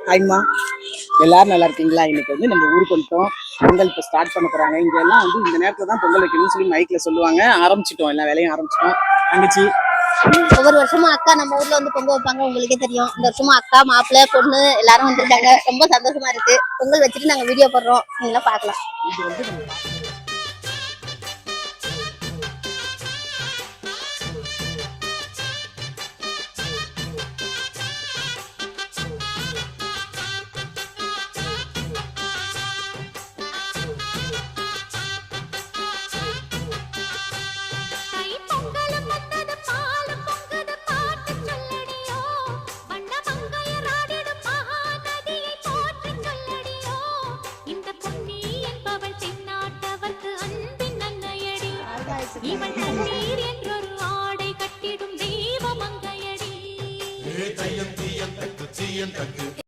ஹாய்மா, எல்லாரும் நல்லா இருக்கீங்களா? இன்னைக்கு வந்து நம்ம ஊருக்கு வந்துட்டோம். பொங்கல் இப்போ ஸ்டார்ட் பண்ண போறாங்க. இங்க எல்லாம் வந்து இந்த நேரத்துல தான் பொங்கல் வைக்கணும்னு சொல்லி மைக்ல சொல்லுவாங்க. ஆரம்பிச்சிட்டோம், எல்லா வேலையும் ஆரம்பிச்சிட்டோம். தங்கச்சி, ஒவ்வொரு வருஷமும் அக்கா நம்ம ஊர்ல வந்து பொங்கல் வைப்பாங்க, உங்களுக்கே தெரியும். இந்த வருஷமும் அக்கா, மாப்பிள்ளை, பொண்ணு எல்லாரும் வந்திருக்காங்க. ரொம்ப சந்தோஷமா இருக்கு. பொங்கல் வச்சுட்டு நாங்க வீடியோ போடுறோம், நீங்களும் பார்க்கலாம். இது வந்து நம்ம